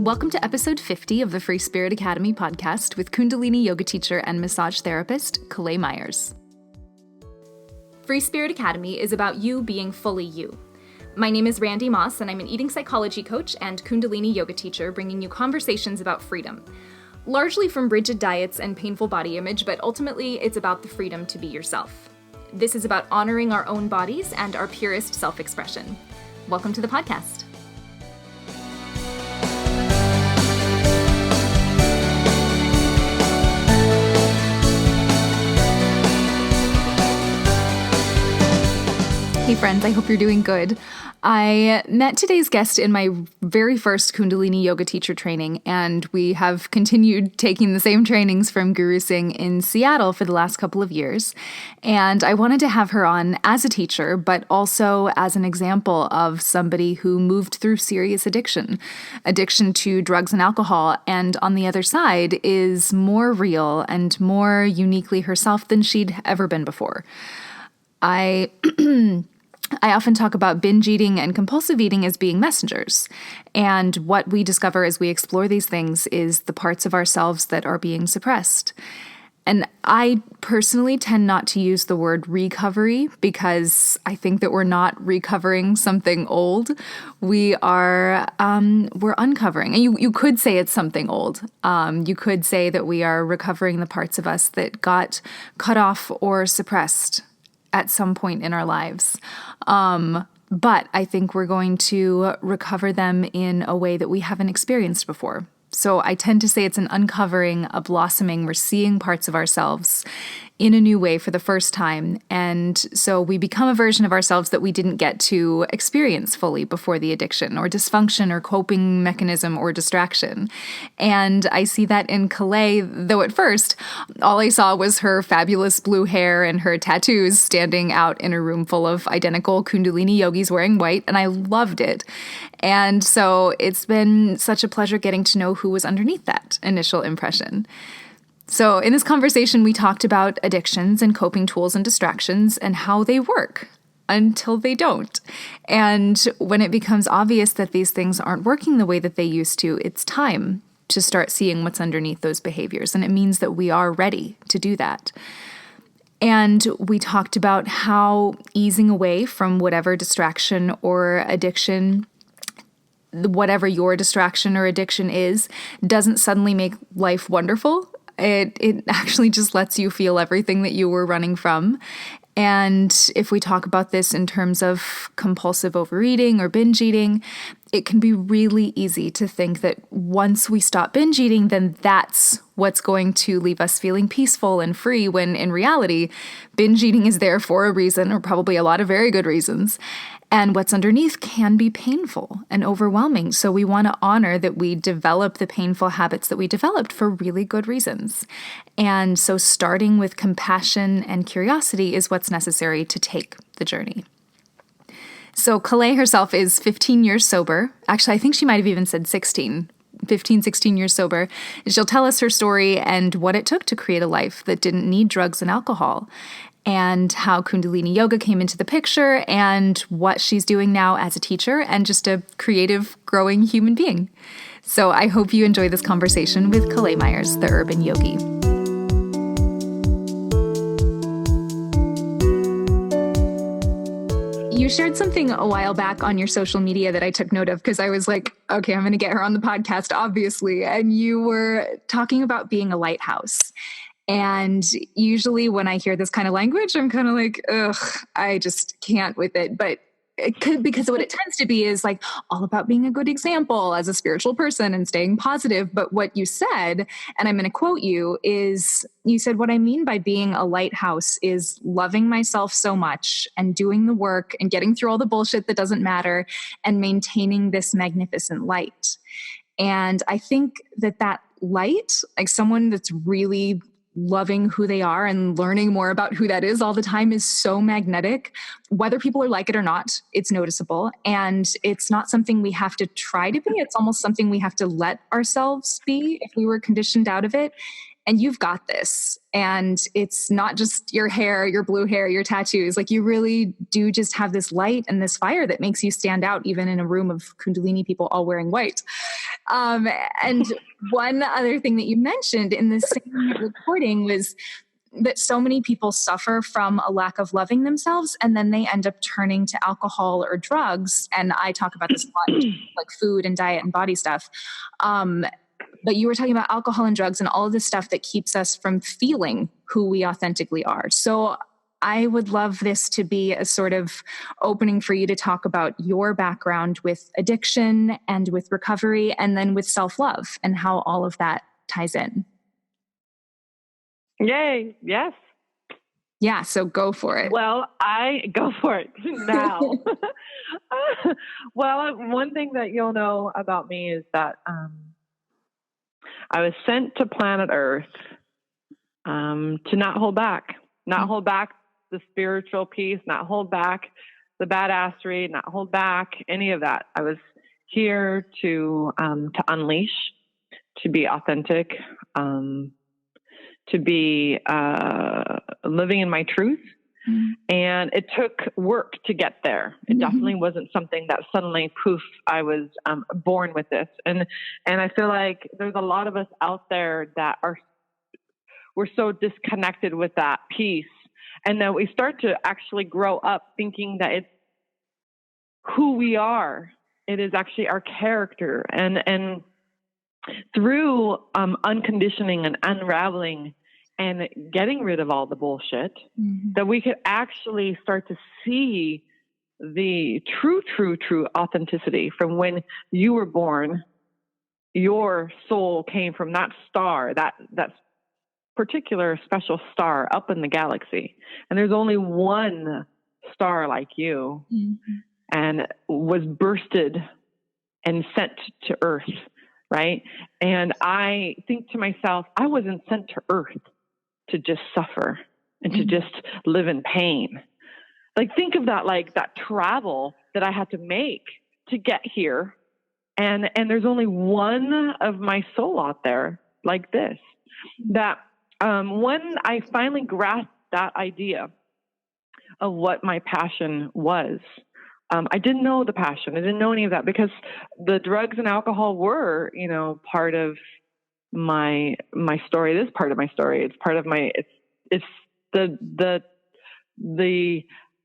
Welcome to episode 50 of the Free Spirit Academy podcast with Kundalini yoga teacher and massage therapist, Kalei Myers. Free Spirit Academy is about you being fully you. My name is Randy Moss, and I'm an eating psychology coach and Kundalini yoga teacher, bringing you conversations about freedom. Largely from rigid diets and painful body image, but ultimately it's about the freedom to be yourself. This is about honoring our own bodies and our purest self-expression. Welcome to the podcast. Hey friends, I hope you're doing good. I met today's guest in my very first Kundalini yoga teacher training, and we have continued taking the same trainings from Guru Singh in Seattle for the last couple of years. And I wanted to have her on as a teacher, but also as an example of somebody who moved through serious addiction to drugs and alcohol, and on the other side is more real and more uniquely herself than she'd ever been before. I often talk about binge eating and compulsive eating as being messengers. And what we discover as we explore these things is the parts of ourselves that are being suppressed. And I personally tend not to use the word recovery because I think that we're not recovering something old. We're uncovering. And you could say it's something old. You could say that we are recovering the parts of us that got cut off or suppressed at some point in our lives. But I think we're going to recover them in a way that we haven't experienced before. So I tend to say it's an uncovering, a blossoming. We're seeing parts of ourselves in a new way for the first time. And so we become a version of ourselves that we didn't get to experience fully before the addiction or dysfunction or coping mechanism or distraction. And I see that in Kalei, though at first, all I saw was her fabulous blue hair and her tattoos standing out in a room full of identical Kundalini yogis wearing white, and I loved it. And so it's been such a pleasure getting to know who was underneath that initial impression. So in this conversation, we talked about addictions and coping tools and distractions and how they work until they don't. And when it becomes obvious that these things aren't working the way that they used to, it's time to start seeing what's underneath those behaviors. And it means that we are ready to do that. And we talked about how easing away from whatever distraction or addiction, whatever your distraction or addiction is, doesn't suddenly make life wonderful. It actually just lets you feel everything that you were running from. And if we talk about this in terms of compulsive overeating or binge eating, it can be really easy to think that once we stop binge eating, then that's what's going to leave us feeling peaceful and free, when in reality, binge eating is there for a reason, or probably a lot of very good reasons. And what's underneath can be painful and overwhelming. So we want to honor that we develop the painful habits that we developed for really good reasons. And so starting with compassion and curiosity is what's necessary to take the journey. So Kalei herself is 15 years sober. Actually, I think she might have even said 16 years sober. She'll tell us her story and what it took to create a life that didn't need drugs and alcohol, and how Kundalini yoga came into the picture, and what she's doing now as a teacher and just a creative, growing human being. So I hope you enjoy this conversation with Kalei Myers, the urban yogi. You shared something a while back on your social media that I took note of because I was like, okay, I'm going to get her on the podcast, obviously. And you were talking about being a lighthouse. And usually when I hear this kind of language, I'm kind of like, ugh, I just can't with it. But because what it tends to be is like all about being a good example as a spiritual person and staying positive. But what you said, and I'm going to quote you, is you said, what I mean by being a lighthouse is loving myself so much and doing the work and getting through all the bullshit that doesn't matter and maintaining this magnificent light. And I think that light, like someone that's really loving who they are and learning more about who that is all the time, is so magnetic. Whether people are like it or not, it's noticeable. And it's not something we have to try to be. It's almost something we have to let ourselves be if we were conditioned out of it. And you've got this. And it's not just your hair, your blue hair, your tattoos. Like you really do just have this light and this fire that makes you stand out even in a room of Kundalini people all wearing white. Um, and one other thing that you mentioned in the same recording was that so many people suffer from a lack of loving themselves, and then they end up turning to alcohol or drugs. And I talk about this a lot, like food and diet and body stuff. But you were talking about alcohol and drugs and all of the stuff that keeps us from feeling who we authentically are. So I would love this to be a sort of opening for you to talk about your background with addiction and with recovery, and then with self-love and how all of that ties in. Yay. Yes. Yeah. So go for it. Well, I go for it now. Well, one thing that you'll know about me is that I was sent to planet Earth to not hold back, hold back the spiritual piece, not hold back the badassery, not hold back any of that. I was here to unleash, to be authentic, to be living in my truth. And it took work to get there. It definitely wasn't something that suddenly, poof, I was born with this. And I feel like there's a lot of us out there that we're so disconnected with that piece. And then we start to actually grow up thinking that it's who we are. It is actually our character. And through unconditioning and unraveling and getting rid of all the bullshit, that we could actually start to see the true authenticity from when you were born. Your soul came from that star, that particular special star up in the galaxy. And there's only one star like you, and was bursted and sent to Earth, right? And I think to myself, I wasn't sent to Earth to just suffer and to just live in pain. Like, think of that, like that travel that I had to make to get here. And there's only one of my soul out there like this, that when I finally grasped that idea of what my passion was, I didn't know the passion. I didn't know any of that, because the drugs and alcohol were, part of my story. It is part of my story. It's part of my, it's the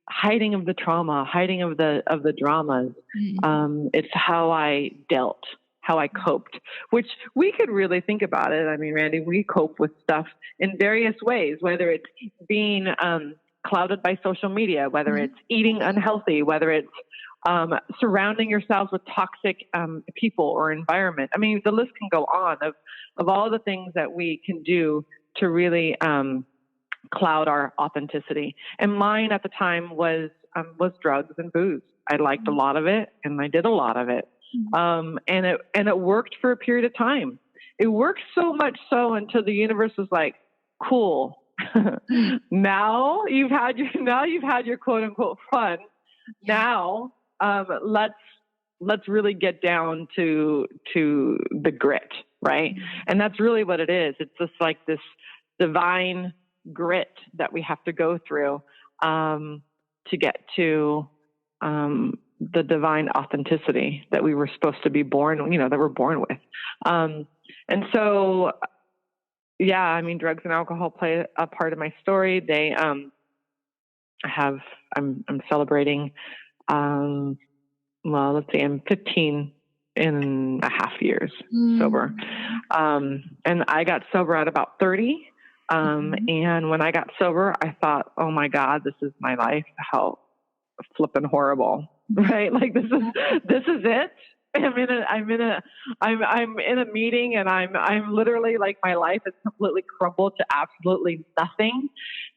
hiding of the trauma, hiding of the dramas. It's how I dealt, how I coped, which we could really think about it. I mean, Randy, we cope with stuff in various ways, whether it's being clouded by social media, whether it's eating unhealthy, whether it's surrounding yourselves with toxic people or environment. I mean, the list can go on of all the things that we can do to really cloud our authenticity. And mine at the time was drugs and booze. I liked a lot of it, and I did a lot of it. And it worked for a period of time. It worked so much so until the universe was like, cool. now you've had your quote unquote fun. Now, let's really get down to the grit, right? And that's really what it is. It's just like this divine grit that we have to go through, to get to, the divine authenticity that we were supposed to be born, that we're born with. And so, yeah, I mean, drugs and alcohol play a part of my story. They, I'm celebrating, let's see, I'm 15 and a half years sober. And I got sober at about 30. And when I got sober, I thought, oh my God, this is my life. How flippin' horrible, right? Like, this is it. I'm in a meeting, and I'm literally like, my life has completely crumbled to absolutely nothing.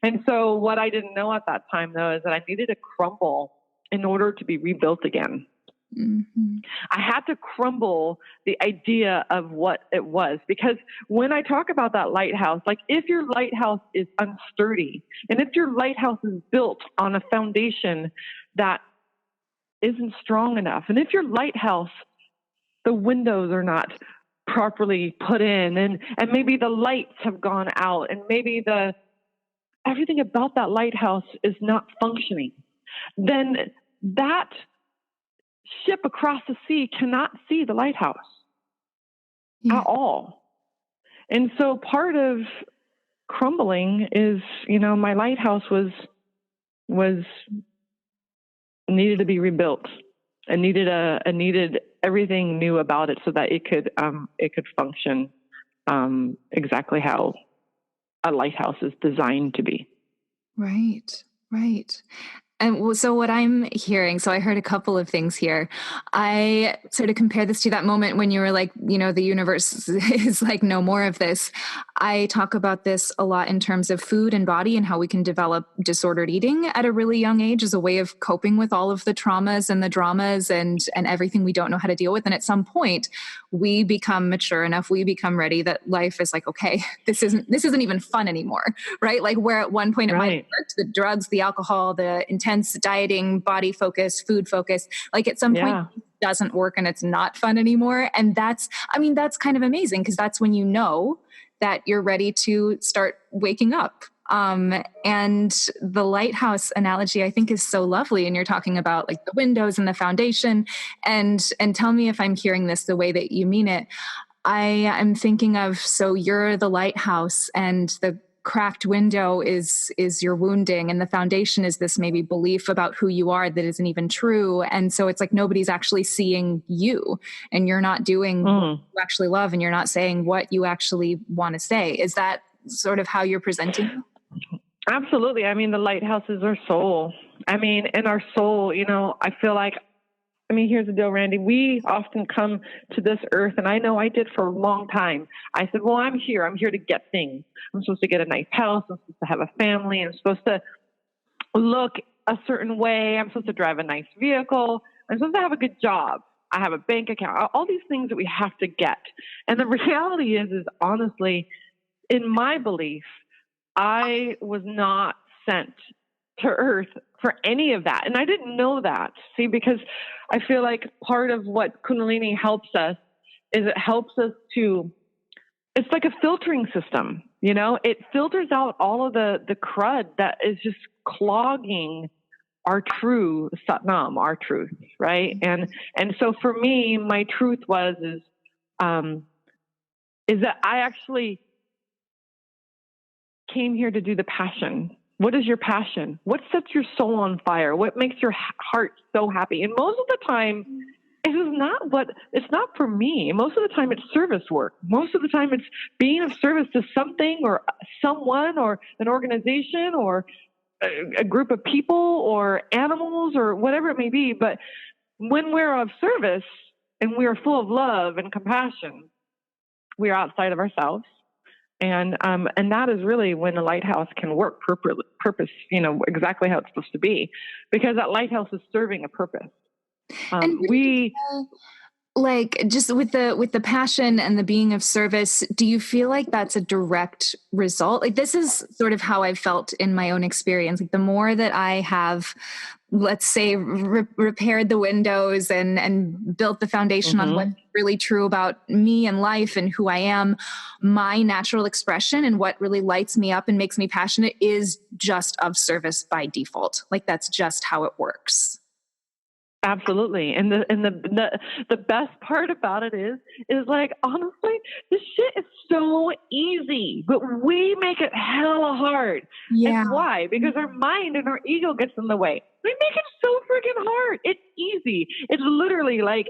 And so what I didn't know at that time, though, is that I needed to crumble in order to be rebuilt again. I had to crumble the idea of what it was, because when I talk about that lighthouse, like, if your lighthouse is unsturdy, and if your lighthouse is built on a foundation that isn't strong enough, and if your lighthouse, the windows are not properly put in, and maybe the lights have gone out, and maybe everything about that lighthouse is not functioning, then that ship across the sea cannot see the lighthouse. at all. And so part of crumbling is, my lighthouse was needed to be rebuilt, and needed everything new about it so that it could function exactly how a lighthouse is designed to be. Right. And so what I'm hearing, so I heard a couple of things here. I sort of compare this to that moment when you were like, the universe is like, no more of this. I talk about this a lot in terms of food and body and how we can develop disordered eating at a really young age as a way of coping with all of the traumas and the dramas and everything we don't know how to deal with. And at some point we become mature enough, we become ready that life is like, okay, this isn't even fun anymore, right? Like where at one point it might have worked, the drugs, the alcohol, the intense dieting, body focus, food focus, like at some point it doesn't work and it's not fun anymore. And that's kind of amazing, because that's when you know that you're ready to start waking up. And the lighthouse analogy, I think, is so lovely. And you're talking about like the windows and the foundation, and tell me if I'm hearing this the way that you mean it. I am thinking of, so you're the lighthouse, and the cracked window is your wounding, and the foundation is this maybe belief about who you are that isn't even true. And so it's like nobody's actually seeing you, and you're not doing what you actually love, and you're not saying what you actually want to say. Is that sort of how you're presenting? Absolutely. I mean, the lighthouse is our soul. I mean, in our soul, I feel like, here's the deal, Randy. We often come to this earth, and I know I did for a long time. I said, well, I'm here to get things. I'm supposed to get a nice house. I'm supposed to have a family. I'm supposed to look a certain way. I'm supposed to drive a nice vehicle. I'm supposed to have a good job. I have a bank account, all these things that we have to get. And the reality is honestly, in my belief, I was not sent to earth for any of that. And I didn't know that, because I feel like part of what Kundalini helps us is it helps us it's like a filtering system, it filters out all of the crud that is just clogging our true Satnam, our truth. Right. And so for me, my truth is that I actually came here to do the passion. What is your passion? What sets your soul on fire? What makes your heart so happy? And most of the time, it's not for me. Most of the time it's service work. Most of the time it's being of service to something or someone or an organization or a group of people or animals or whatever it may be. But when we're of service and we are full of love and compassion, we are outside of ourselves. And that is really when a lighthouse can work purpose, exactly how it's supposed to be, because that lighthouse is serving a purpose. Like just with the passion and the being of service, do you feel like that's a direct result? Like this is sort of how I've felt in my own experience. Like the more that I have, let's say, repaired the windows and built the foundation on what's really true about me and life and who I am, my natural expression and what really lights me up and makes me passionate is just of service by default. Like that's just how it works. Absolutely. And the best part about it is like, honestly, this shit is so easy, but we make it hella hard. Yeah. And why? Because our mind and our ego gets in the way. We make it so freaking hard. It's easy. It's literally like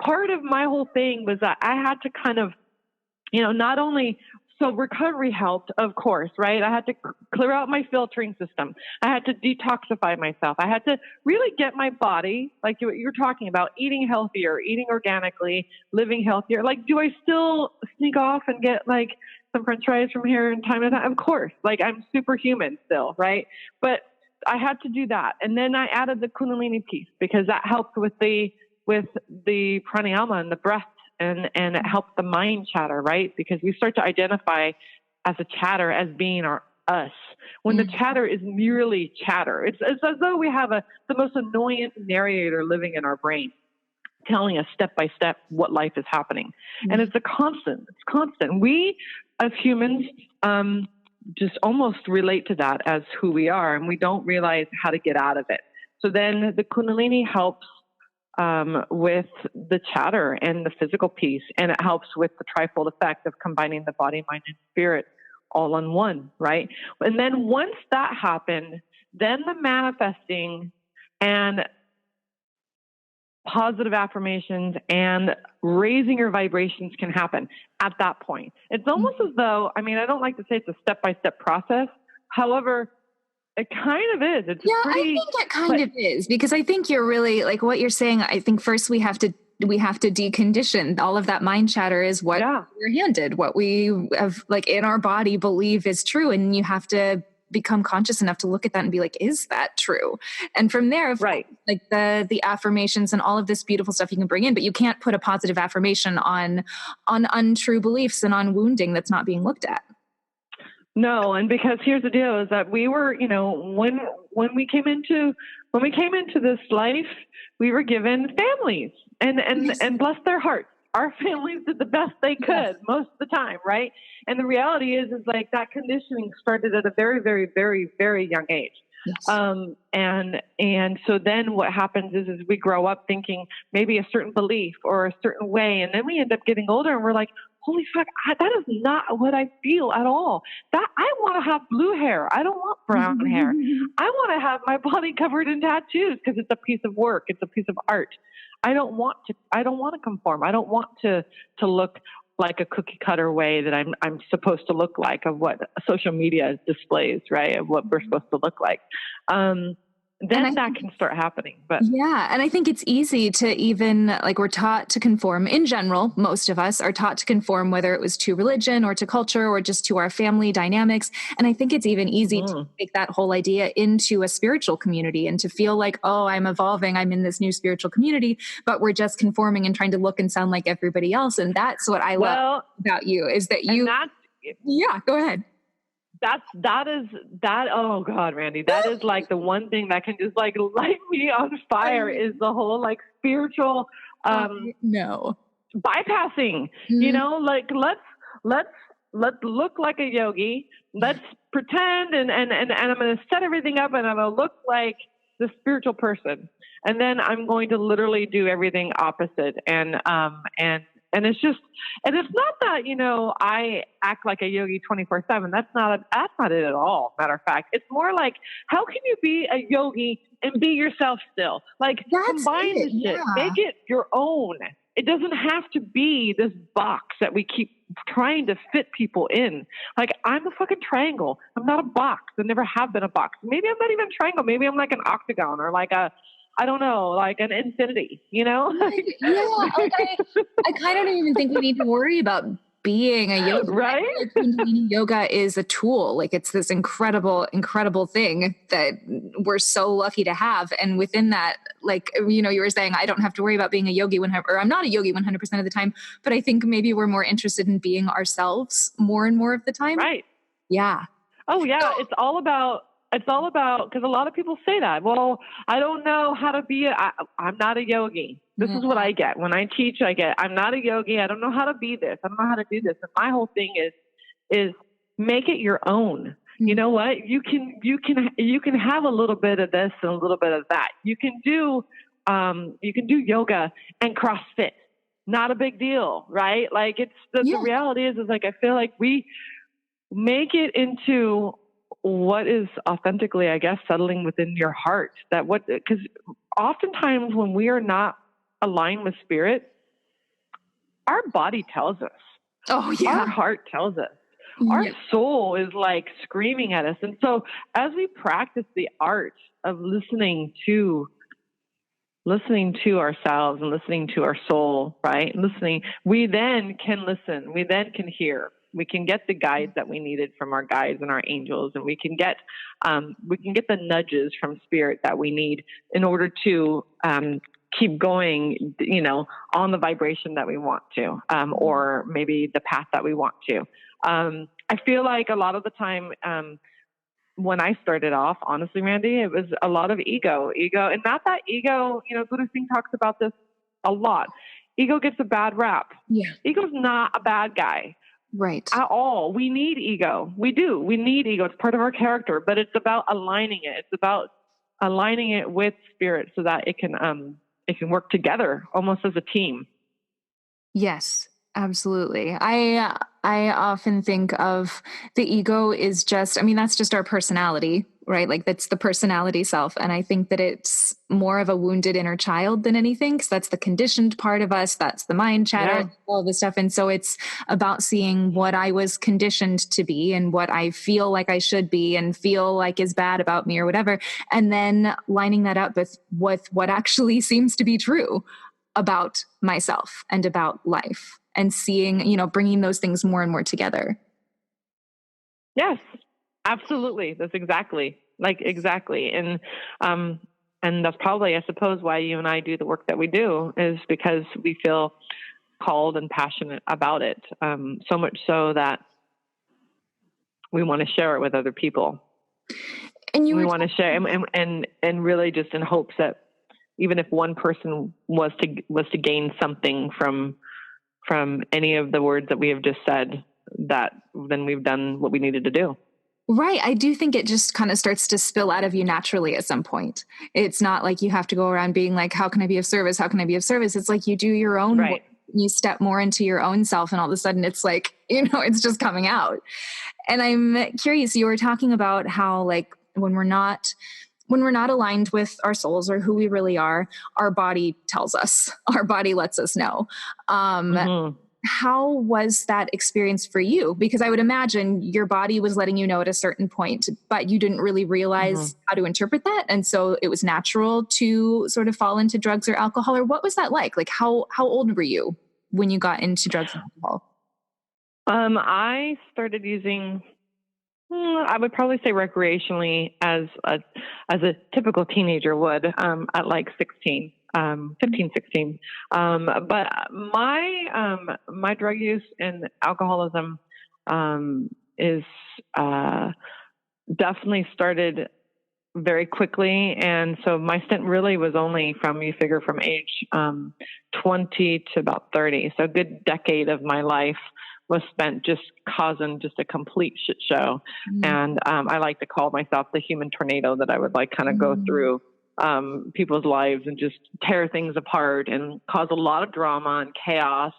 part of my whole thing was that I had to kind of, not only, so recovery helped, of course, right? I had to clear out my filtering system. I had to detoxify myself. I had to really get my body, like you're talking about, eating healthier, eating organically, living healthier. Like, do I still sneak off and get like some French fries from here in time to time? Of course, like I'm superhuman still, right? But I had to do that. And then I added the Kundalini piece because that helped with the pranayama and the breath. And it helps the mind chatter, right? Because we start to identify as a chatter as being us. When the chatter is merely chatter, it's as though we have the most annoying narrator living in our brain, telling us step by step what life is happening. And it's constant. We as humans just almost relate to that as who we are, and we don't realize how to get out of it. So then the Kundalini helps with the chatter and the physical piece. And it helps with the trifold effect of combining the body, mind, and spirit all on one, right? And then once that happened, then the manifesting and positive affirmations and raising your vibrations can happen at that point. It's almost as though, I mean, I don't like to say it's a step-by-step process. However, it kind of is. It's I think it kind of is, because I think you're really like what you're saying. I think first we have to decondition all of that mind chatter is what we're handed, what we have like in our body believe is true. And you have to become conscious enough to look at that and be like, is that true? And from there, like the affirmations and all of this beautiful stuff you can bring in, but you can't put a positive affirmation on untrue beliefs and on wounding that's not being looked at. No, and because here's the deal is that we were, you know, when we came into this life, we were given families and bless their hearts. Our families did the best they could most of the time, right? And the reality is like that conditioning started at a very, very, very, very young age. Yes. And so then what happens is we grow up thinking maybe a certain belief or a certain way, and then we end up getting older and we're like, holy fuck, that is not what I feel at all. That I want to have blue hair. I don't want brown hair. I want to have my body covered in tattoos because it's a piece of work. It's a piece of art. I don't want to conform. I don't want to look like a cookie cutter way that I'm supposed to look like of what social media displays, right? Of what we're supposed to look like. Then that can start happening. But yeah. And I think it's easy to even like we're taught to conform in general. Most of us are taught to conform, whether it was to religion or to culture or just to our family dynamics. And I think it's even easy to take that whole idea into a spiritual community and to feel like, oh, I'm evolving. I'm in this new spiritual community, but we're just conforming and trying to look and sound like everybody else. And that's what I love about you is that you, go ahead. Oh God, Randy, that is like the one thing that can just like light me on fire is the whole like spiritual, bypassing, you know, like let's look like a yogi. Let's pretend and I'm going to set everything up and I'm going to look like the spiritual person. And then I'm going to literally do everything opposite. And it's just, and it's not that, you know, I act like a yogi 24/7. That's not it at all. Matter of fact, it's more like, how can you be a yogi and be yourself still? Like combine this shit, make it your own. It doesn't have to be this box that we keep trying to fit people in. Like I'm a fucking triangle. I'm not a box. I never have been a box. Maybe I'm not even a triangle. Maybe I'm like an octagon or like I don't know, like an infinity, you know? I kind of don't even think we need to worry about being a yogi. Right? Like Kundalini yoga is a tool. Like it's this incredible, incredible thing that we're so lucky to have. And within that, like, you know, you were saying, I don't have to worry about being a yogi or I'm not a yogi 100% of the time, but I think maybe we're more interested in being ourselves more and more of the time. Right. Yeah. Oh yeah. It's all about, because a lot of people say that, well, I don't know how to be, I'm not a yogi. This is what I get. When I teach, I'm not a yogi. I don't know how to be this. I don't know how to do this. And my whole thing is make it your own. You know what? You can have a little bit of this and a little bit of that. You can do yoga and CrossFit. Not a big deal, right? Like the reality is like, I feel like we make it into what is authentically, I guess, settling within your heart. Because oftentimes when we are not aligned with spirit, our body tells us. Oh yeah. Our heart tells us. Our soul is like screaming at us. And so as we practice the art of listening to ourselves and listening to our soul, right? We then can listen. We then can hear. We can get the guides that we needed from our guides and our angels, and we can get the nudges from spirit that we need in order to keep going, you know, on the vibration that we want to, or maybe the path that we want to. I feel like a lot of the time, when I started off, honestly, Randy, it was a lot of ego, and not that ego, you know, Guru Singh talks about this a lot. Ego gets a bad rap. Yeah. Ego's not a bad guy. Right. At all. We need ego. We do. We need ego. It's part of our character, but it's about aligning it. It's about aligning it with spirit so that it can it can work together almost as a team. Yes, absolutely. I often think of the ego is just, I mean, that's just our personality, right? Like that's the personality self. And I think that it's more of a wounded inner child than anything, because that's the conditioned part of us. That's the mind chatter, Yeah. all this stuff. And so it's about seeing what I was conditioned to be and what I feel like I should be and feel like is bad about me or whatever. And then lining that up with what actually seems to be true about myself and about life, and seeing, bringing those things more and more together. Yes, absolutely. That's exactly. And that's probably, I suppose, why you and I do the work that we do, is because we feel called and passionate about it. So much so that we want to share it with other people. And we want to share and really just in hopes that even if one person was to gain something from any of the words that we have just said, that then we've done what we needed to do. Right. I do think it just kind of starts to spill out of you naturally at some point. It's not like you have to go around being like, how can I be of service? How can I be of service? It's like you do your own work, you step more into your own self, and all of a sudden it's like, it's just coming out. And I'm curious, you were talking about how, like, when we're not aligned with our souls or who we really are, our body tells us, our body lets us know. How was that experience for you? Because I would imagine your body was letting you know at a certain point, but you didn't really realize how to interpret that. And so it was natural to sort of fall into drugs or alcohol. Or what was that like? Like how old were you when you got into drugs and alcohol? I started using, I would probably say recreationally, as a typical teenager would, at like 16. 15, 16. But my drug use and alcoholism is definitely started very quickly. And so my stint really was only from age 20 to about 30. So a good decade of my life was spent just causing just a complete shit show. And I like to call myself the human tornado, that I would like kind of go through people's lives and just tear things apart and cause a lot of drama and chaos.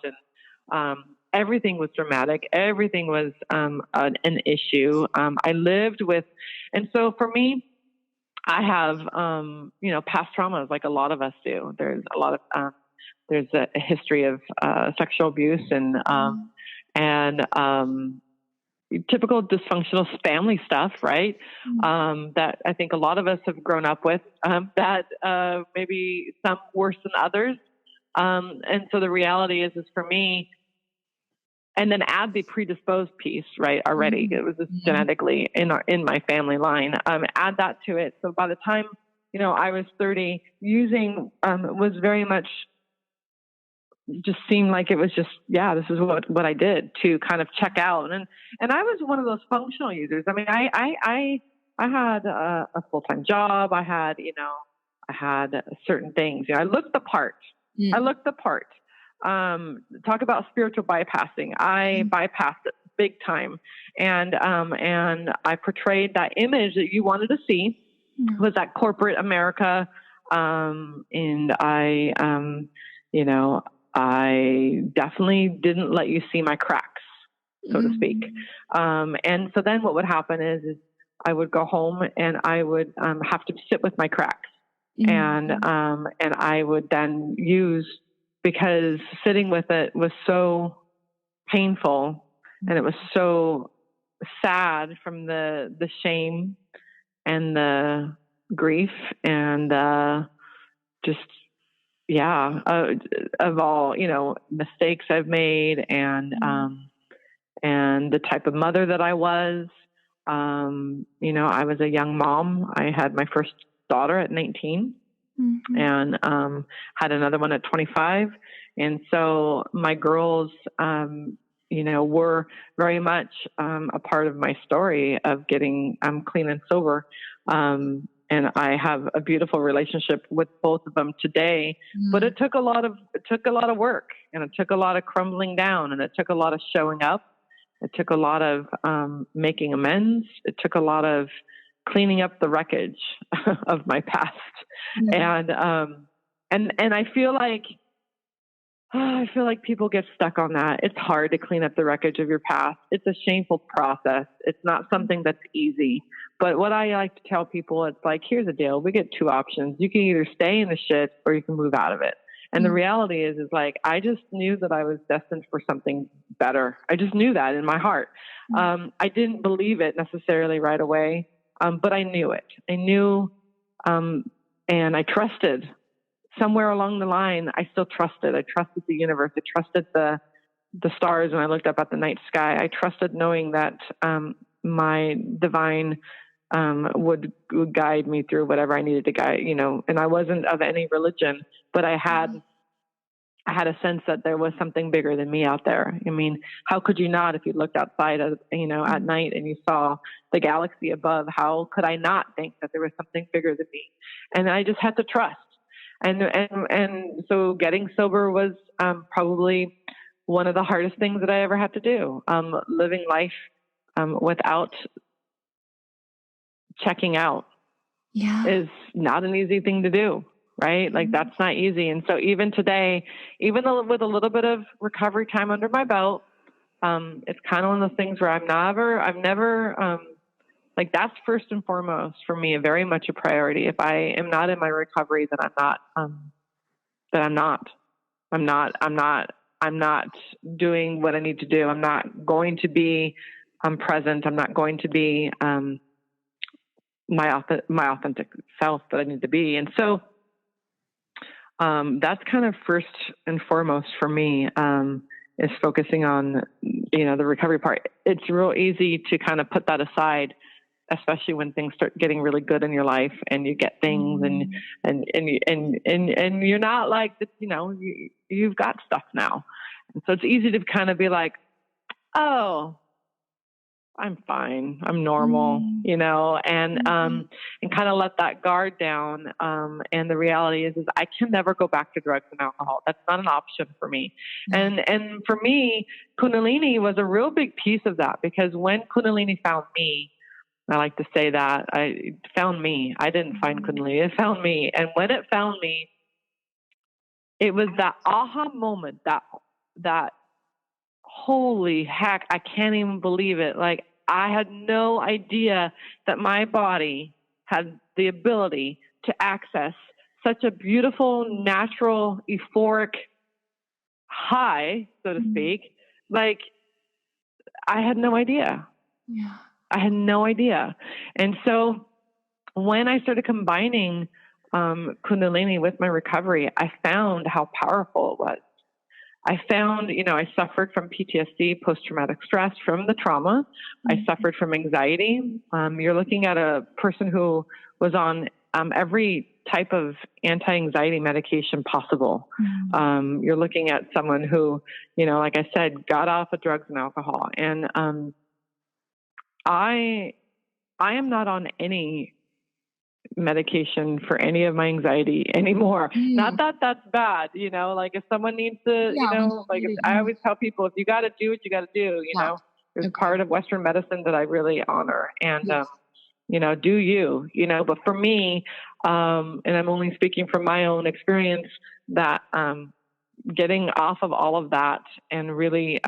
And everything was dramatic. Everything was an issue. I lived with, and so for me, I have, past traumas like a lot of us do. There's a lot of, there's a history of sexual abuse and typical dysfunctional family stuff, right? That I think a lot of us have grown up with, that maybe some worse than others. And so the reality is for me, and then add the predisposed piece, right? Already, it was just genetically in my family line. Add that to it. So by the time, I was 30, using was very much, just seemed like it was just, this is what I did to kind of check out. And I was one of those functional users. I mean, I had a full-time job. I had, I had certain things. I looked the part. Talk about spiritual bypassing. I bypassed it big time. And I portrayed that image that you wanted to see, was that corporate America. And I definitely didn't let you see my cracks, so to speak. And so then what would happen is I would go home and I would have to sit with my cracks. And I would then use, because sitting with it was so painful and it was so sad from the shame and the grief and just of all, mistakes I've made and the type of mother that I was. I was a young mom. I had my first daughter at 19 and had another one at 25. And so my girls, were very much a part of my story of getting clean and sober. And I have a beautiful relationship with both of them today, but it took a lot of work, and it took a lot of crumbling down, and it took a lot of showing up. It took a lot of making amends. It took a lot of cleaning up the wreckage of my past. And And I feel like, people get stuck on that. It's hard to clean up the wreckage of your past. It's a shameful process. It's not something that's easy. But what I like to tell people, it's like, here's the deal. We get two options. You can either stay in the shit or you can move out of it. And the reality is like, I just knew that I was destined for something better. I just knew that in my heart. I didn't believe it necessarily right away, but I knew it. I knew, and I trusted. Somewhere along the line, I still trusted. I trusted the universe. I trusted the stars when I looked up at the night sky. I trusted knowing that my divine would guide me through whatever I needed to guide, and I wasn't of any religion, but I had a sense that there was something bigger than me out there. I mean, how could you not, if you looked outside, at night and you saw the galaxy above, how could I not think that there was something bigger than me? And I just had to trust. And so getting sober was probably one of the hardest things that I ever had to do. Living life without checking out is not an easy thing to do, right? Like that's not easy. And so even today, even with a little bit of recovery time under my belt, it's kind of one of those things where I've never like that's first and foremost for me, very much a priority. If I am not in my recovery, then I'm not doing what I need to do. I'm not going to be present. I'm not going to be my authentic self that I need to be. And so that's kind of first and foremost for me, is focusing on, the recovery part. It's real easy to kind of put that aside, especially when things start getting really good in your life and you get things and you're not like, you've got stuff now. And so it's easy to kind of be like, oh, I'm fine. I'm normal, and kind of let that guard down. And the reality is I can never go back to drugs and alcohol. That's not an option for me. And for me, Kundalini was a real big piece of that, because when Kundalini found me, I like to say that it found me. I didn't find Kundalini. It found me. And when it found me, it was that aha moment, that holy heck, I can't even believe it. Like, I had no idea that my body had the ability to access such a beautiful, natural, euphoric high, so to speak. Like, I had no idea. Yeah. I had no idea. And so when I started combining Kundalini with my recovery, I found how powerful it was. I found, I suffered from PTSD, post-traumatic stress from the trauma. I suffered from anxiety. You're looking at a person who was on every type of anti-anxiety medication possible. You're looking at someone who, like I said, got off of drugs and alcohol. And I am not on any medication for any of my anxiety anymore. Not that that's bad, like if someone needs to, I always tell people, if you got to do what you got to do, there's part of Western medicine that I really honor, and, do you, but for me, and I'm only speaking from my own experience, that, getting off of all of that and really,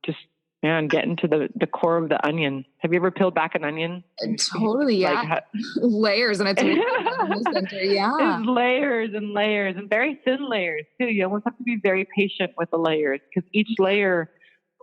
just, and getting to the core of the onion. Have you ever peeled back an onion? Totally, yeah. Layers, and it's in the center, yeah. There's layers and layers, and very thin layers too. You almost have to be very patient with the layers, because each layer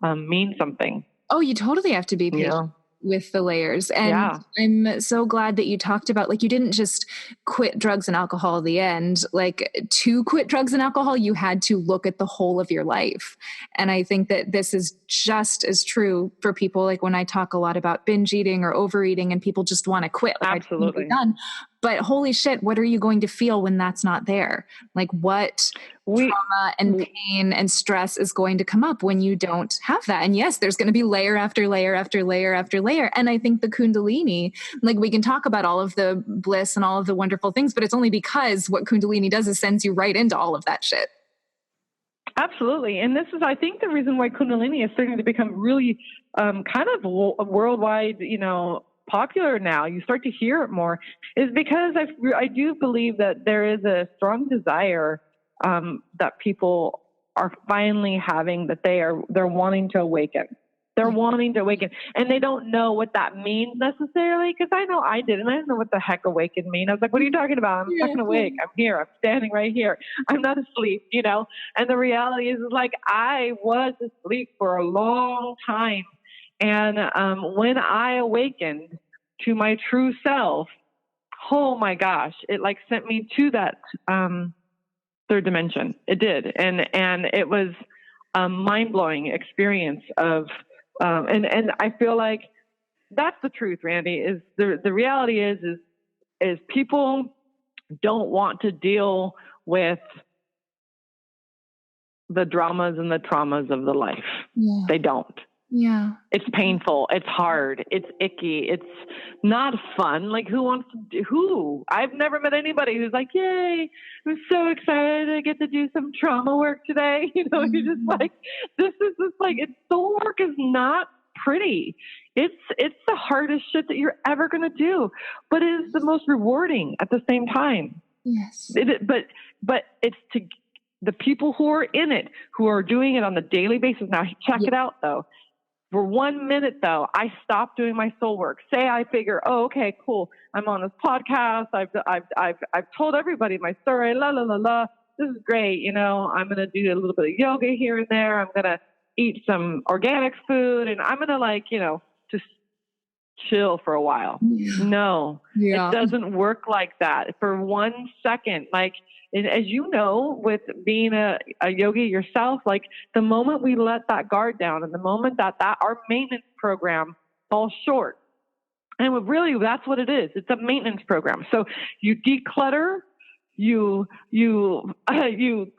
means something. Oh, you totally have to be patient with the layers. And I'm so glad that you talked about, like, you didn't just quit drugs and alcohol at the end. Like, to quit drugs and alcohol, you had to look at the whole of your life. And I think that this is just as true for people. Like, when I talk a lot about binge eating or overeating and people just want to quit, like, absolutely done. But holy shit, what are you going to feel when that's not there? Like, what trauma and pain and stress is going to come up when you don't have that? And yes, there's going to be layer after layer after layer after layer. And I think the Kundalini, like, we can talk about all of the bliss and all of the wonderful things, but it's only because what Kundalini does is sends you right into all of that shit. Absolutely. And this is, I think, the reason why Kundalini is starting to become really kind of a worldwide, popular now, you start to hear it more, is because I do believe that there is a strong desire that people are finally having, that they're wanting to awaken. They're wanting to awaken, and they don't know what that means necessarily. Because I know I didn't. I didn't know what the heck awaken mean. I was like, "What are you talking about? I'm fucking awake. I'm here. I'm standing right here. I'm not asleep." And the reality is like I was asleep for a long time, and when I awakened to my true self, oh my gosh, it like sent me to that third dimension. It did, and it was a mind-blowing experience of. And I feel like that's the truth, Randy, is the reality is people don't want to deal with the dramas and the traumas of the life. Yeah. They don't. Yeah. It's painful. It's hard. It's icky. It's not fun. Like who? I've never met anybody who's like, yay, I'm so excited to get to do some trauma work today. You're just like, this is just like, soul work is not pretty. It's the hardest shit that you're ever going to do, but it is the most rewarding at the same time. Yes. But it's to the people who are in it, who are doing it on the daily basis. Now check it out though. For 1 minute, though, I stopped doing my soul work. Say I figure, oh, okay, cool. I'm on this podcast. I've told everybody my story. La la la la. This is great. I'm gonna do a little bit of yoga here and there. I'm gonna eat some organic food, and I'm gonna just chill for a while. Yeah. No, it doesn't work like that. For 1 second, and as you know, with being a yogi yourself, like the moment we let that guard down and the moment that our maintenance program falls short, and really that's what it is. It's a maintenance program. So you declutter, you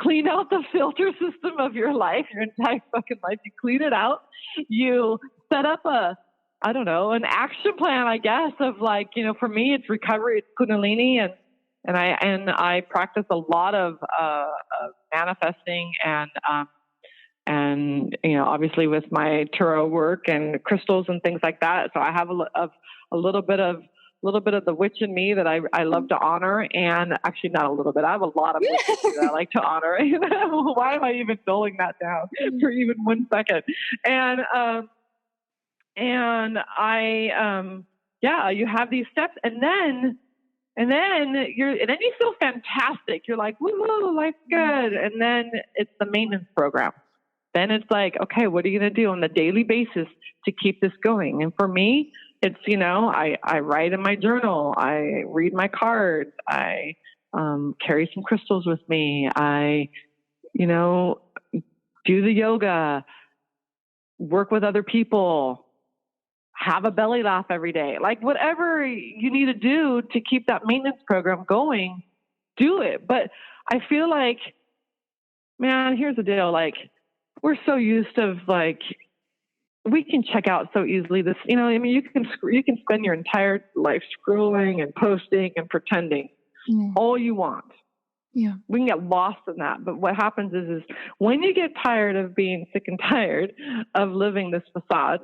clean out the filter system of your life, your entire fucking life. You clean it out. You set up an action plan, I guess, of for me, it's recovery, it's Kundalini, and I practice a lot of manifesting and obviously with my tarot work and crystals and things like that. So I have a little bit of the witch in me that I love to honor, and actually not a little bit. I have a lot of witch in me that I like to honor. Why am I even doling that down for even 1 second? And you have these steps, and then you feel fantastic. You're like, woo, life's good. And then it's the maintenance program. Then it's like, okay, what are you going to do on the daily basis to keep this going? And for me, it's, I write in my journal. I read my cards. I carry some crystals with me. I, do the yoga, work with other people, have a belly laugh every day. Like whatever you need to do to keep that maintenance program going, do it. But I feel like, man, here's the deal. Like we're so used to we can check out so easily. This, you can spend your entire life scrolling and posting and pretending all you want. Yeah. We can get lost in that. But what happens is when you get tired of being sick and tired of living this facade,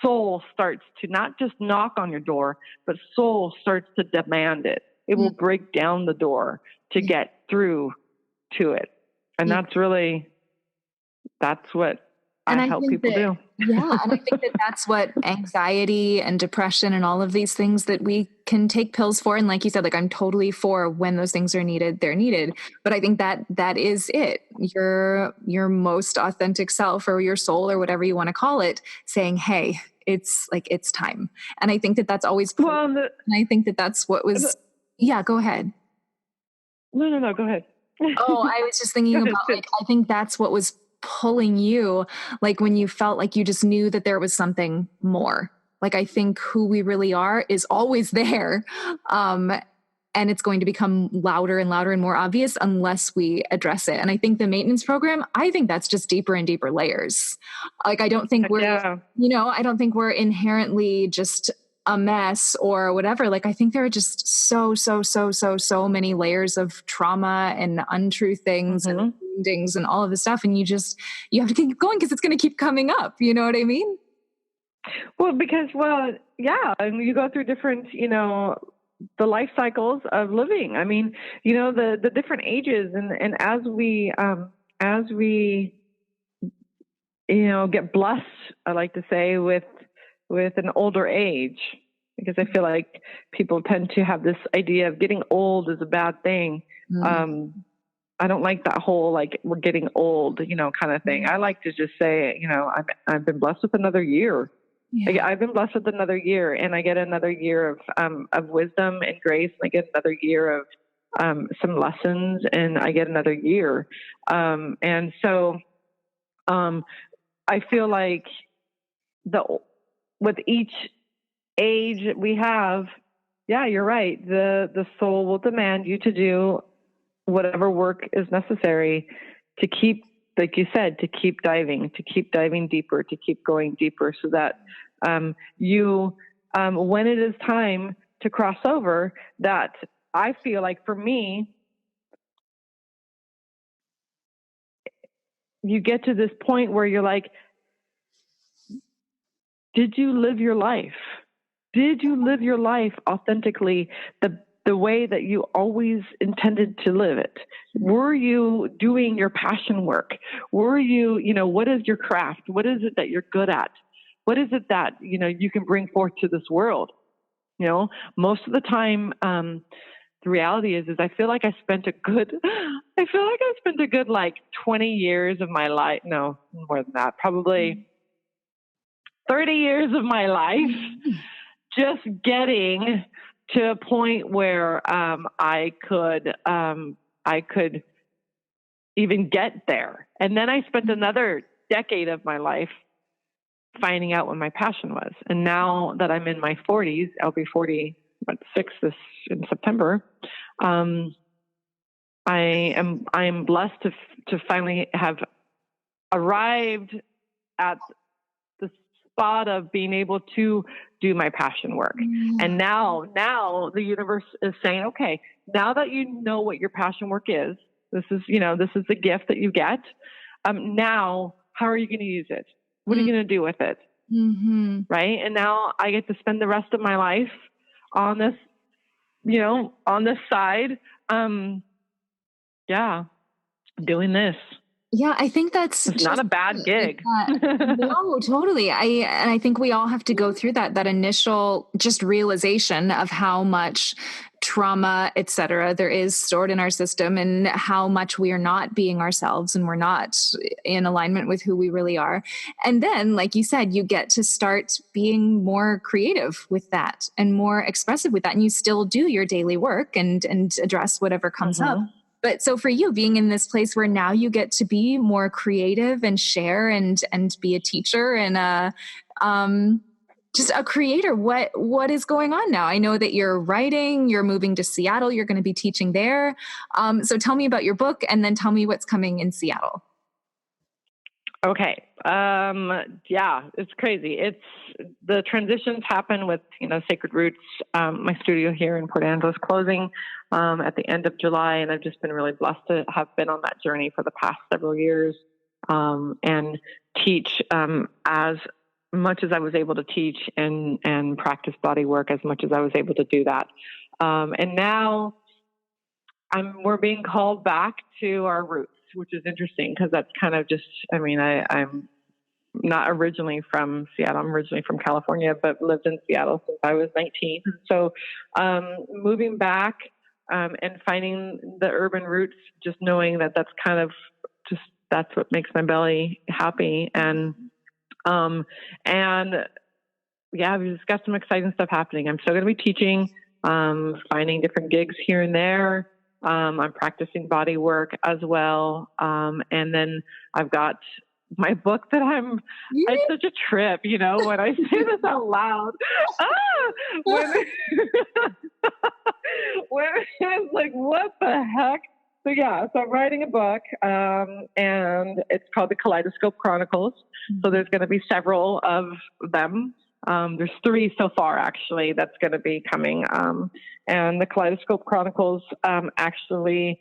soul starts to not just knock on your door, but soul starts to demand it. It will break down the door to get through to it. And that's what I help people do. Yeah. And I think that's what anxiety and depression and all of these things that we can take pills for. And like you said, I'm totally for when those things are needed, they're needed. But I think that is it. Your most authentic self or your soul or whatever you want to call it, saying, hey, it's time. And I think that's always, and I think that's what was, go ahead. No, go ahead. Oh, I was just thinking about, I think that's what was pulling you, when you felt like you just knew that there was something more. I think who we really are is always there. And it's going to become louder and louder and more obvious unless we address it. And I think the maintenance program, I think that's just deeper and deeper layers. I don't think I don't think we're inherently just a mess or whatever. I think there are just so many layers of trauma and untrue things and woundings and all of this stuff. And you have to keep going because it's going to keep coming up. You know what I mean? Well, because, yeah, and you go through different, the life cycles of living. I mean, the different ages, and as we, get blessed, I like to say, with an older age, because I feel like people tend to have this idea of getting old is a bad thing. I don't like that whole, like, we're getting old, kind of thing. I like to just say, I've been blessed with another year. Yeah. I've been blessed with another year, and I get another year of wisdom and grace. And I get another year of some lessons, and I get another year. And so I feel like with each age that we have, yeah, you're right. The soul will demand you to do whatever work is necessary to keep, like you said, to keep diving deeper, to keep going deeper, so that when it is time to cross over, that I feel like for me, you get to this point where you're like, did you live your life? Did you live your life authentically, the way that you always intended to live it? Were you doing your passion work? Were you, what is your craft? What is it that you're good at? What is it that, you can bring forth to this world? Most of the time, the reality is I feel like I spent a good, like 20 years of my life. No, more than that, probably 30 years of my life just getting to a point where I could even get there. And then I spent another decade of my life finding out what my passion was. And now that I'm in my 40s, I'll be 46 in September. I am blessed to finally have arrived at the spot of being able to do my passion work. And now the universe is saying, okay, now that you know what your passion work is, this is the gift that you get. Now, how are you going to use it? What are you going to do with it? Right. And now I get to spend the rest of my life on this, on this side. Doing this. Yeah, I think it's not a bad gig. No, totally. I think we all have to go through that initial just realization of how much trauma, et cetera, there is stored in our system, and how much we are not being ourselves and we're not in alignment with who we really are. And then, like you said, you get to start being more creative with that and more expressive with that. And you still do your daily work and address whatever comes up. But so for you, being in this place where now you get to be more creative and share and be a teacher and just a creator, what is going on now? I know that you're writing, you're moving to Seattle, you're going to be teaching there. So tell me about your book, and then tell me what's coming in Seattle. Okay. It's crazy. The transitions happen with, Sacred Roots, my studio here in Port Angeles, closing at the end of July. And I've just been really blessed to have been on that journey for the past several years, and teach as much as I was able to teach, and practice body work as much as I was able to do that. And now we're being called back to our roots, which is interesting, because that's kind of just, I'm not originally from Seattle. I'm originally from California, but lived in Seattle since I was 19. So moving back and finding the urban roots, just knowing that that's kind of just, that's what makes my belly happy. And we've just got some exciting stuff happening. I'm still going to be teaching, finding different gigs here and there. I'm practicing body work as well. And then I've got my book that it's such a trip, when I say this out loud. When it's like, what the heck? So I'm writing a book, and it's called the Kaleidoscope Chronicles. So there's going to be several of them. There's 3 so far, actually, that's going to be coming. And the Kaleidoscope Chronicles actually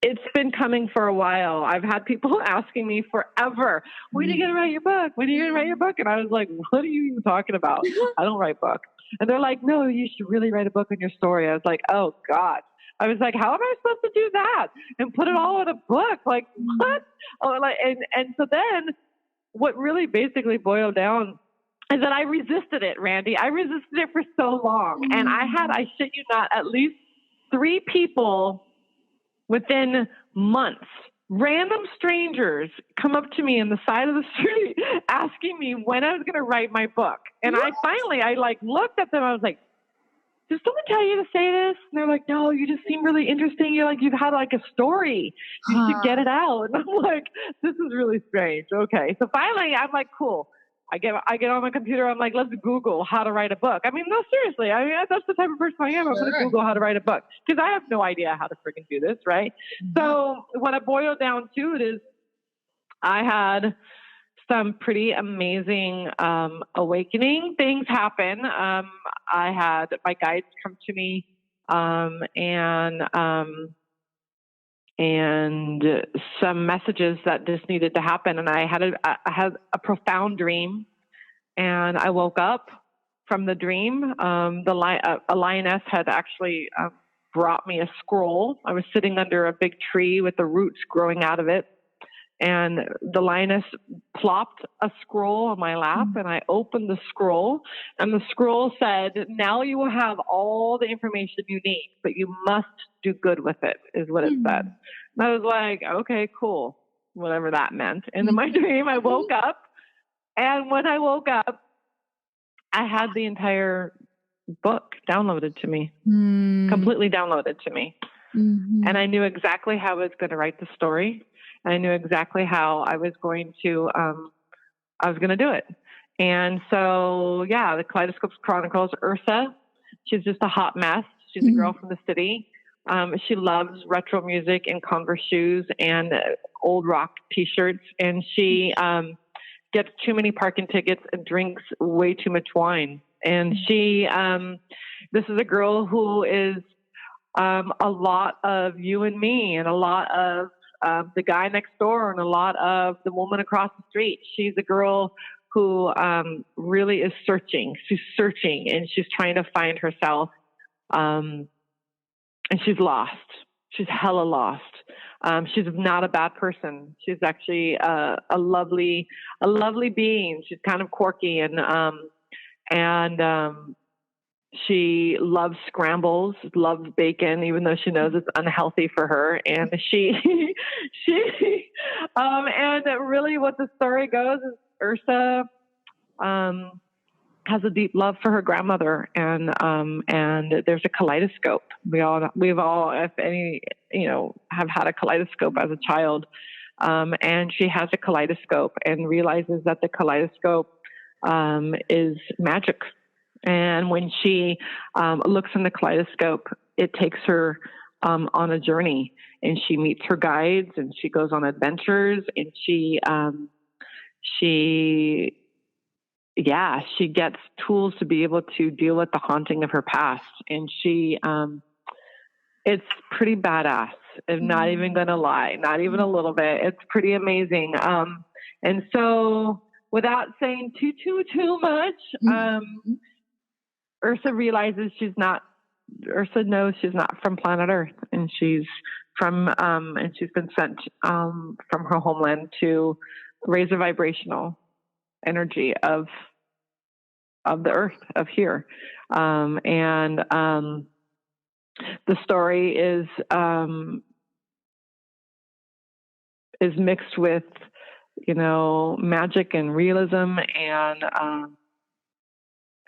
it's been coming for a while. I've had people asking me forever, when are you going to write your book? When are you going to write your book? And I was like, what are you even talking about? I don't write books. And they're like, no, you should really write a book on your story. I was like, oh God. I was like, how am I supposed to do that and put it all in a book? Like, what? Oh, like, and so then what really basically boiled down is that I resisted it, Randy. I resisted it for so long. And I shit you not, at least 3 people within months, random strangers come up to me on the side of the street asking me when I was going to write my book. And I looked at them. I was like, did someone tell you to say this? And they're like, no, you just seem really interesting. You're like, you've had like a story. You should get it out. And I'm like, this is really strange. Okay. So finally I'm like, cool. I get on my computer. I'm like, let's Google how to write a book. I mean, no, seriously. I mean, that's the type of person I am. I'm going to Google how to write a book because I have no idea how to freaking do this. Right. Mm-hmm. So what I boiled down to it is I had some pretty amazing awakening things happen. I had my guides come to me and some messages that just needed to happen. And I had a profound dream, and I woke up from the dream. A lioness had actually brought me a scroll. I was sitting under a big tree with the roots growing out of it. And the lioness plopped a scroll on my lap, and I opened the scroll, and the scroll said, now you will have all the information you need, but you must do good with it, is what it said. And I was like, okay, cool, whatever that meant. And in my dream, I woke up, and when I woke up, I had the entire book downloaded to me, completely downloaded to me. Mm-hmm. And I knew exactly how I was going to write the story. I knew exactly how I was going to do it. And so, yeah, the Kaleidoscope Chronicles, Ursa, she's just a hot mess. She's a girl from the city. She loves retro music and Converse shoes and old rock t-shirts. And she gets too many parking tickets and drinks way too much wine. And this is a girl who is a lot of you and me and a lot of the guy next door and a lot of the woman across the street. She's a girl who really is searching. She's searching and she's trying to find herself. And she's lost. She's hella lost. She's not a bad person. She's actually a lovely being. She's kind of quirky and she loves scrambles, loves bacon, even though she knows it's unhealthy for her. And and really what the story goes is Ursa, has a deep love for her grandmother. And there's a kaleidoscope. We've all, if any, have had a kaleidoscope as a child. And she has a kaleidoscope and realizes that the kaleidoscope, is magic. And when she looks in the kaleidoscope, it takes her on a journey, and she meets her guides, and she goes on adventures, and she gets tools to be able to deal with the haunting of her past. And it's pretty badass. I'm not even going to lie, not even a little bit. It's pretty amazing. And so without saying too much, Ursa realizes Ursa knows she's not from planet Earth, and she's and she's been sent from her homeland to raise a vibrational energy of the Earth, of here. And the story is mixed with, magic and realism, and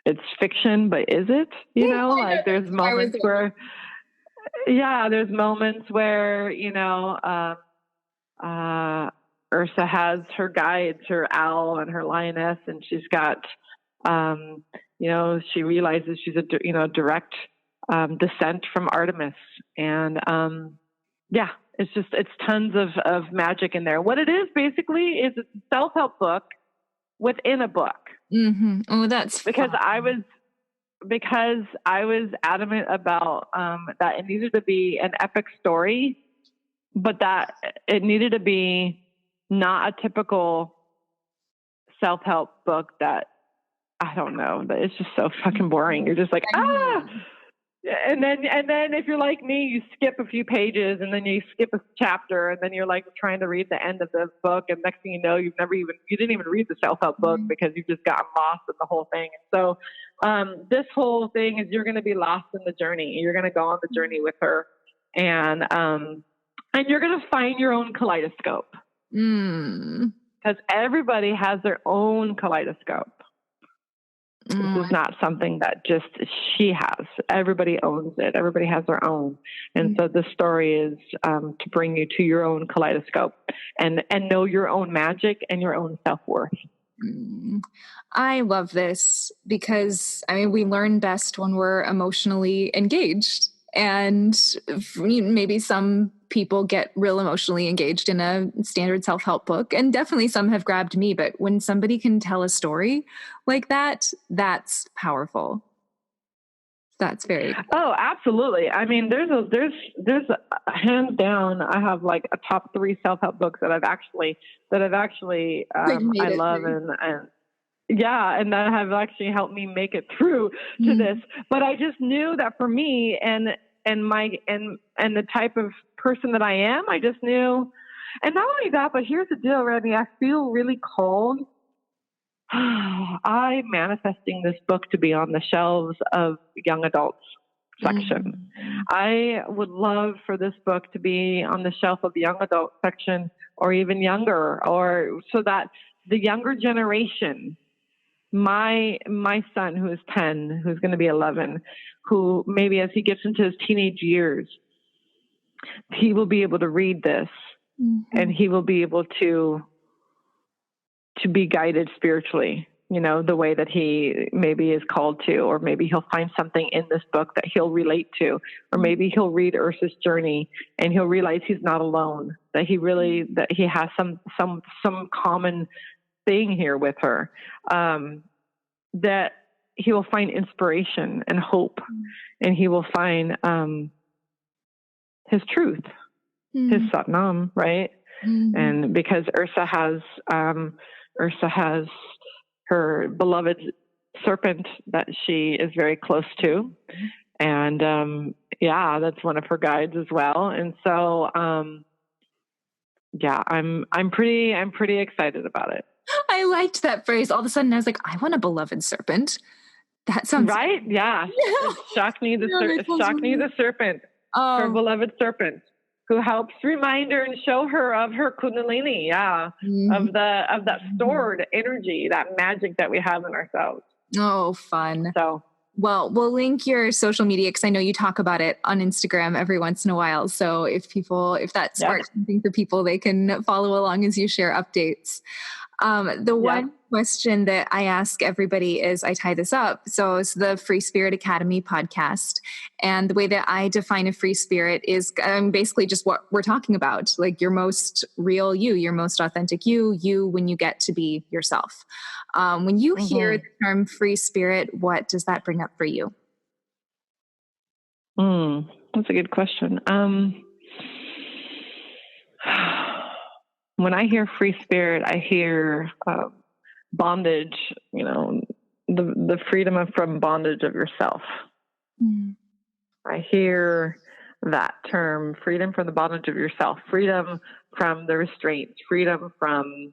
it's fiction, but is it? There's moments where, there's moments where, Ursa has her guides, her owl and her lioness, and she's got, she realizes she's a direct descent from Artemis. And it's tons of magic in there. What it is basically is it's a self-help book within a book. Mm-hmm. Oh, that's because fun. I was adamant about that it needed to be an epic story but that it needed to be not a typical self-help book that, I don't know, that it's just so fucking boring. You're just like, and then if you're like me, you skip a few pages and then you skip a chapter and then you're like trying to read the end of the book. And next thing you know, you didn't even read the self-help book because you've just gotten lost in the whole thing. And so, this whole thing is you're going to be lost in the journey. You're going to go on the journey with her, and you're going to find your own kaleidoscope, because everybody has their own kaleidoscope. This is not something that just she has. Everybody owns it. Everybody has their own. And so the story is to bring you to your own kaleidoscope and know your own magic and your own self-worth. I love this because, I mean, we learn best when we're emotionally engaged. And maybe some people get real emotionally engaged in a standard self-help book, and definitely some have grabbed me. But when somebody can tell a story like that, that's powerful. That's very cool. Oh, absolutely. I mean, there's hands down, I have like a top 3 self-help books that I've actually I love and yeah, and that have actually helped me make it through to this. But I just knew that for me and the type of person that I am, I just knew. And not only that, but here's the deal, Randy. I feel really called. I'm manifesting this book to be on the shelves of young adults section. I would love for this book to be on the shelf of the young adult section, or even younger, or so that the younger generation, my son, who is 10, who's going to be 11, who maybe as he gets into his teenage years, he will be able to read this and he will be able to be guided spiritually, the way that he maybe is called to, or maybe he'll find something in this book that he'll relate to, or maybe he'll read Ursa's journey and he'll realize he's not alone, that he has some common thing here with her, that he will find inspiration and hope, and he will find his truth, his Satnam, right? And because Ursa has her beloved serpent that she is very close to, and that's one of her guides as well. And so I'm pretty excited about it. I liked that phrase. All of a sudden I was like, I want a beloved serpent. That sounds right. Yeah. Shakni the serpent, her beloved serpent, who helps remind her and show her of her Kundalini. Yeah. Of that stored energy, that magic that we have in ourselves. Oh, fun. So, well, we'll link your social media, because I know you talk about it on Instagram every once in a while. So if that sparks something for people, they can follow along as you share updates. One question that I ask everybody is, I tie this up. So it's the Free Spirit Academy podcast. And the way that I define a free spirit is basically just what we're talking about, like your most real you, your most authentic you when you get to be yourself. When you hear the term free spirit, what does that bring up for you? That's a good question. When I hear free spirit, I hear bondage, the freedom from bondage of yourself. I hear that term, freedom from the bondage of yourself, freedom from the restraints, freedom from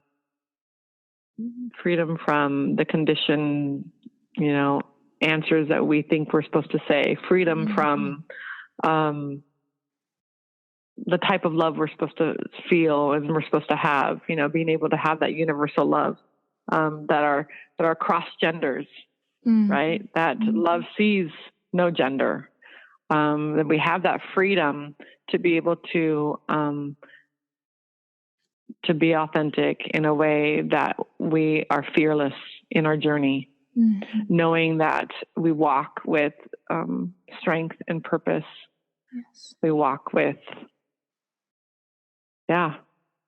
the conditioned, answers that we think we're supposed to say, freedom from the type of love we're supposed to feel and we're supposed to have, being able to have that universal love, that are cross genders, right? That love sees no gender. That we have that freedom to be able to be authentic in a way that we are fearless in our journey, knowing that we walk with strength and purpose. Yes. We walk with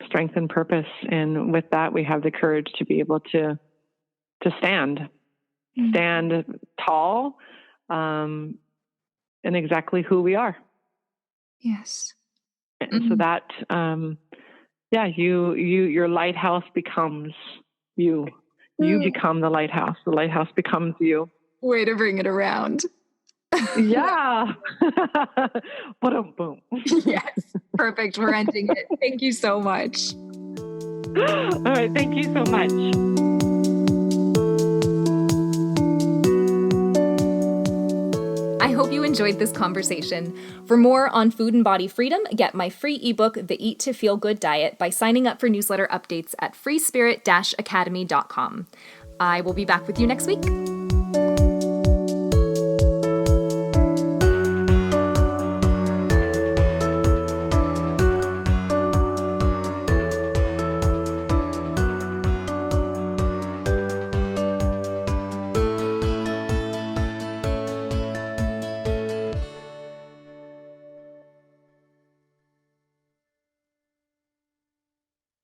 strength and purpose. And with that, we have the courage to be able to stand tall, in exactly who we are. Yes. So that, your lighthouse becomes you. You become the lighthouse. The lighthouse becomes you. Way to bring it around. Yeah. Boom. Yes. Perfect. We're ending it. Thank you so much. All right. Thank you so much. I hope you enjoyed this conversation. For more on food and body freedom, get my free ebook, The Eat to Feel Good Diet, by signing up for newsletter updates at freespirit-academy.com. I will be back with you next week.